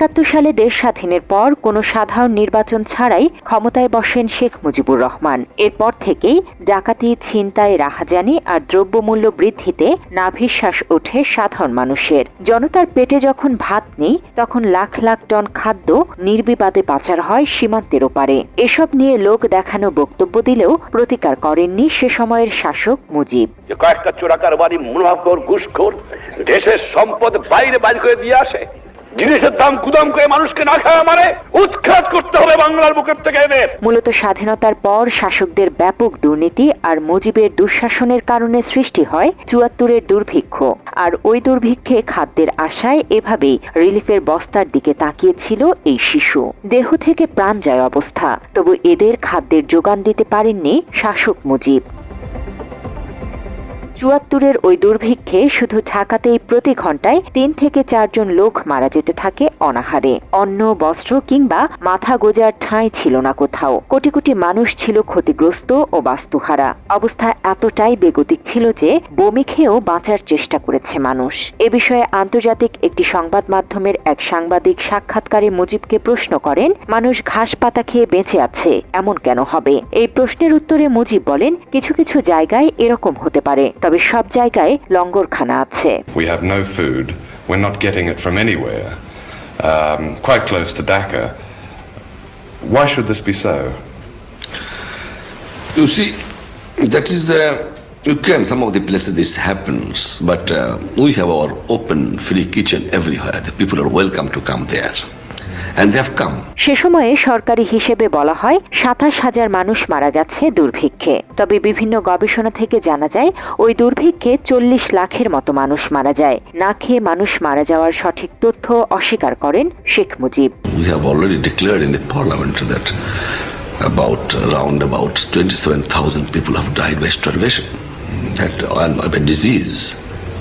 ৭১ সালে দেশ স্বাধীনের পর কোনো সাধারণ নির্বাচন ছাড়াই ক্ষমতায় বসেন শেখ মুজিবুর রহমান। এরপর থেকেই ডাকাতি, ছিনতাই, রাহাজানি আর দ্রব্যমূল্য বৃদ্ধিতে নাভিশ্বাস ওঠে সাধারণ মানুষের। জনতার পেটে যখন ভাত নেই, তখন লাখ লাখ টন খাদ্য নির্বিবাদে পাচার হয় সীমান্তের ওপারে। এসব নিয়ে লোক দেখানো বক্তব্য দিলেও প্রতিকার করেননি সে সময়ের শাসক মুজিব। কয়েকটা চোরাকারবারি, মুনাফাখোর, ঘুষখোর দেশের সম্পদ বাইরে বাইর করে দিয়ে আসে, জিনিসের দাম গুদাম করে মানুষকে না খাওয়া মানে উৎখাত করতে হবে বাংলার বুকের থেকে এদের। মূলত স্বাধীনতার পর শাসকদের ব্যাপক দুর্নীতি আর মুজিবের দুঃশাসনের কারণে সৃষ্টি হয় ৭৪-এর দুর্ভিক্ষ। আর ওই দুর্ভিক্ষে খাদ্যের আশায় এভাবেই রিলিফের বস্তার দিকে তাকিয়েছিল এই শিশু। দেহ থেকে প্রাণ যায় অবস্থা, তবু এদের খাদ্যের যোগান দিতে পারেননি শাসক মুজিব। ৭৪-এর ওই দুর্ভিক্ষে শুধু ঢাকাতেই প্রতি ঘন্টায় ৩ থেকে ৪ জন লোক মারা যেতে থাকে অনাহারে। অন্ন, বস্ত্র কিংবা মাথা গোজার ঠাঁই ছিল না কোথাও। কোটি কোটি মানুষ ছিল ক্ষতিগ্রস্ত ও বাস্তুহারা। অবস্থা এতটাই বেগতিক ছিল যে বমি খেয়েও বাঁচার চেষ্টা করেছে মানুষ। এ বিষয়ে আন্তর্জাতিক একটি সংবাদ মাধ্যমের এক সাংবাদিক সাক্ষাৎকারে মুজিবকে প্রশ্ন করেন, মানুষ ঘাস পাতা খেয়ে বেঁচে আছে, এমন কেন হবে? এই প্রশ্নের উত্তরে মুজিব বলেন, কিছু কিছু জায়গায় এরকম হতে পারে, তবে সব জায়গায় লঙ্গরখানা আছে। We have no food. We're not getting it from anywhere. Quite close to Dhaka. Why should this be so? You see, that is some of the places this happens, but we have our open, free kitchen everywhere. The people are welcome to come there. And they have come. সে সময়ে সরকারি হিসেবে বলা হয় ২৭,০০০ মানুষ মারা গেছে দুর্ভিক্ষে। তবে বিভিন্ন গবেষণা থেকে জানা যায় ওই দুর্ভিক্ষে ৪০ লাখের মতো মানুষ মারা যায়। না খেয়ে মানুষ মারা যাওয়ার সঠিক তথ্য অস্বীকার করেন Sheikh Mujib. We have already declared in the parliament that around 27,000 people have died by starvation and by disease.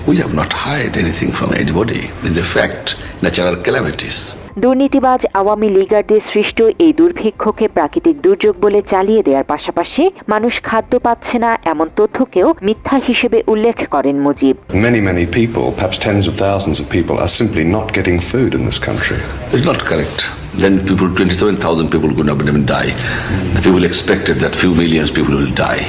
We have not hid anything from anybody. It's a fact, natural calamities. দুর্নীতিবাজ আওয়ামী লীগারদের সৃষ্ট এই দুর্ভিক্ষকে প্রাকৃতিক দুর্যোগ বলে চালিয়ে দেওয়ার পাশাপাশি মানুষ খাদ্য পাচ্ছে না এমন তথ্যকেও মিথ্যা হিসেবে উল্লেখ করেন Mujib. Many people, perhaps tens of thousands of people, are simply not getting food in this country. It's not correct. Then 27,000 people could not even die. The people expected that few millions people will die.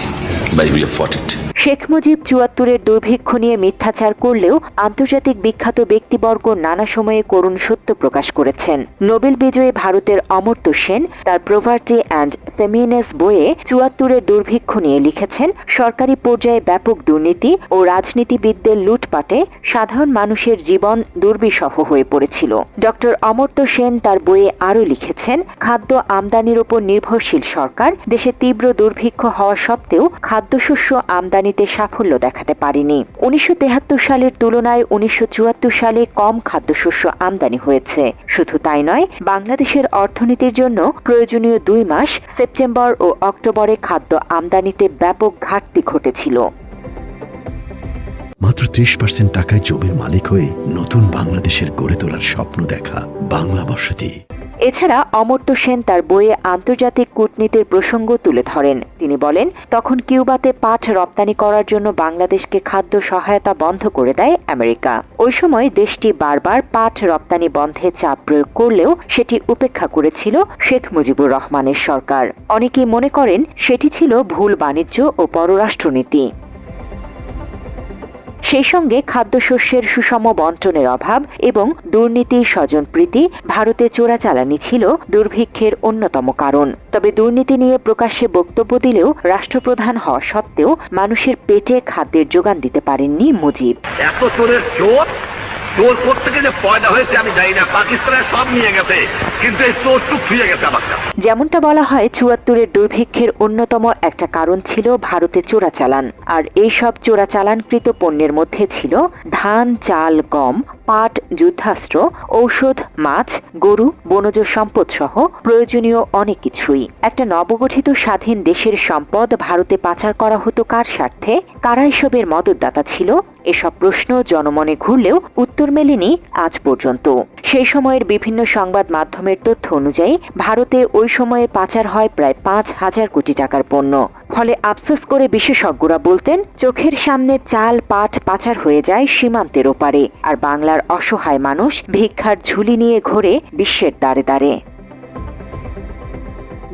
But we have fought it. Sheikh Mujib ৭৪-এর দুর্ভিক্ষ নিয়ে মিথ্যাচার করলেও আন্তর্জাতিক বিখ্যাত ব্যক্তিবর্গ নানা সময়ে করুণ সত্য প্রকাশ করেছেন। নোবেল বিজয়ী ভারতের অমর্ত্য সেন তার প্রভার্টি অ্যান্ড ফেমিনেস বইয়ে ৭৪-এর দুর্ভিক্ষ নিয়ে লিখেছেন, সরকারি পর্যায়ে ব্যাপক দুর্নীতি ও রাজনীতিবিদদের লুটপাটে সাধারণ মানুষের জীবন দুর্বিষহ হয়ে পড়েছিল। ডক্টর অমর্ত্য সেন তার বইয়ে আরও লিখেছেন, খাদ্য আমদানির উপর নির্ভরশীল সরকার দেশে তীব্র দুর্ভিক্ষ হওয়া সত্ত্বেও খাদ্যশস্য আমদানিতে সাফল্য দেখাতে পারেনি। ১৯৭৩ সালের তুলনায় ১৯৭৪ সালে কম খাদ্যশস্য আমদানি হয়েছে। শুধু তাই নয়, বাংলাদেশের অর্থনীতির জন্য প্রয়োজনীয় ২ মাস সেপ্টেম্বর ও অক্টোবরে খাদ্য আমদানিতে ব্যাপক ঘাটতি ঘটেছিল। মাত্র ৩০% টাকায় জমির মালিক হয়ে নতুন বাংলাদেশের গড়ে তোলার স্বপ্ন দেখা বাংলা বসতি। এছাড়া অমর্ত্য সেন তার বইয়ে আন্তর্জাতিক কূটনীতির প্রসঙ্গ তুলে ধরেন। তিনি বলেন, তখন কিউবাতে পাট রপ্তানি করার জন্য বাংলাদেশকে খাদ্য সহায়তা বন্ধ করে দেয় আমেরিকা। ওই সময় দেশটি বারবার পাট রপ্তানি বন্ধে চাপ প্রয়োগ করলেও সেটি উপেক্ষা করেছিল শেখ মুজিবুর রহমানের সরকার। অনেকেই মনে করেন সেটি ছিল ভুল বাণিজ্য ও পররাষ্ট্রনীতি। সেই সঙ্গে খাদ্যশস্যের সুষম বন্টনের অভাব এবং দুর্নীতি, স্বজনপ্রীতি, ভারতে চোরাচালানি ছিল দুর্ভিক্ষের অন্যতম কারণ। তবে দুর্নীতি নিয়ে প্রকাশ্যে বক্তব্য দিলেও রাষ্ট্রপ্রধান হওয়া সত্ত্বেও মানুষের পেটে খাদ্যের যোগান দিতে পারেননি মুজিব। এত চোরের চোর করতে গেলে পয়দা হয়েছে আমি জানি না, পাকিস্তানের সব নিয়ে গেছে, কিন্তু এই চোর টুক ফিরে গেছে আমার কাছে। যেমনটা বলা হয়, ৭৪-এর দুর্ভিক্ষের অন্যতম একটা কারণ ছিল ভারতে চোরাচালান। আর এইসব চোরাচালানকৃত পণ্যের মধ্যে ছিল ধান, চাল, গম, পাট, যুদ্ধাস্ত্র, ঔষধ, মাছ, গরু, বনজ সম্পদ সহ প্রয়োজনীয় অনেক কিছুই। একটা নবগঠিত স্বাধীন দেশের সম্পদ ভারতে পাচার করা হতো কার স্বার্থে? কারা এসবের মদতদাতা ছিল? এসব প্রশ্ন জনমনে ঘুরলেও উত্তর মেলেনি আজ পর্যন্ত। সেই সময়ের বিভিন্ন সংবাদ মাধ্যমের তথ্য অনুযায়ী ভারতে ওই সময়ে পাচার হয় প্রায় ৫,০০০ কোটি টাকার পণ্য। ফলে আফসোস করে বিশেষজ্ঞরা বলতেন, চোখের সামনে চাল পাট পাচার হয়ে যায় সীমান্তের ওপারে, আর বাংলার অসহায় মানুষ ভিক্ষার ঝুলি নিয়ে ঘোরে বিশ্বের দ্বারে দ্বারে।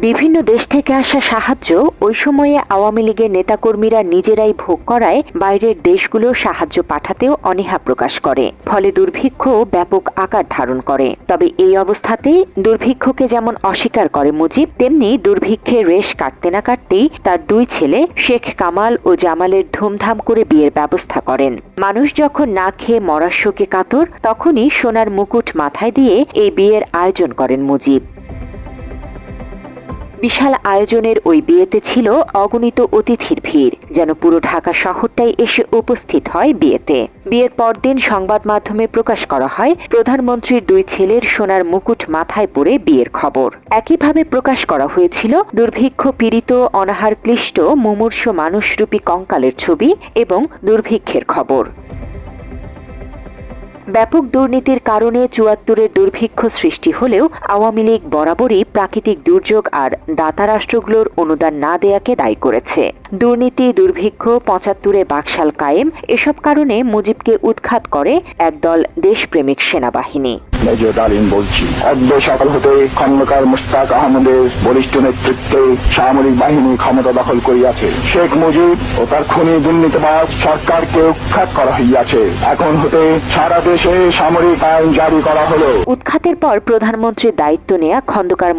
বিভিন্ন দেশ থেকে আসা সাহায্য ওই সময়ে আওয়ামী লীগের নেতাকর্মীরা নিজেরাই ভোগ করায় বাইরের দেশগুলো সাহায্য পাঠাতেও অনীহা প্রকাশ করে, ফলে দুর্ভিক্ষ ব্যাপক আকার ধারণ করে। তবে এই অবস্থাতেই দুর্ভিক্ষকে যেমন অস্বীকার করে মুজিব, তেমনি দুর্ভিক্ষের রেশ কাটতে না কাটতেই তার দুই ছেলে শেখ কামাল ও জামালের ধুমধাম করে বিয়ের ব্যবস্থা করেন। মানুষ যখন না খেয়ে মরার শোকে কাতর, তখনই সোনার মুকুট মাথায় দিয়ে এই বিয়ের আয়োজন করেন মুজিব। বিশাল আয়োজনের ওই বিয়েতে ছিল অগণিত অতিথির ভিড়, যেন পুরো ঢাকা শহরটাই এসে উপস্থিত হয় বিয়েতে। বিয়ের পরদিন সংবাদ মাধ্যমে প্রকাশ করা হয় প্রধানমন্ত্রীর দুই ছেলের সোনার মুকুট মাথায় পরে বিয়ের খবর। একইভাবে প্রকাশ করা হয়েছিল দুর্ভিক্ষ পীড়িত অনাহার ক্লিষ্ট মুমূর্ষু মানুষরূপী কঙ্কালের ছবি এবং দুর্ভিক্ষের খবর। ব্যাপক দুর্নীতির কারণে ৭৪-এর দুর্ভিক্ষ সৃষ্টি হলেও আওয়ামী লীগ বরাবরই প্রাকৃতিক দুর্যোগ আর দাতা রাষ্ট্রগুলোর অনুদান না দেয়াকে দায়ী করেছে। দুর্নীতি, দুর্ভিক্ষ, ৭৫-এ বাকশাল কায়েম, এসব কারণে মুজিবকে উৎখাত করে একদল দেশপ্রেমিক সেনাবাহিনী। মেজর ডালিম বলছি, অদ্য সকাল হতে খন্দকার মুশতাক আহমদের বলিষ্ঠ নেতৃত্বে সামরিক বাহিনী ক্ষমতা দখল করিয়াছে। শেখ মুজিব ও তার খুনি দুর্নীতিবাজ সরকারকে উৎখাত করা হইয়াছে। এখন হতে সারা দেশে সামরিক আইন জারি করা হলো। উৎখাতের পর প্রধানমন্ত্রীর দায়িত্ব নেয়া খন্দকার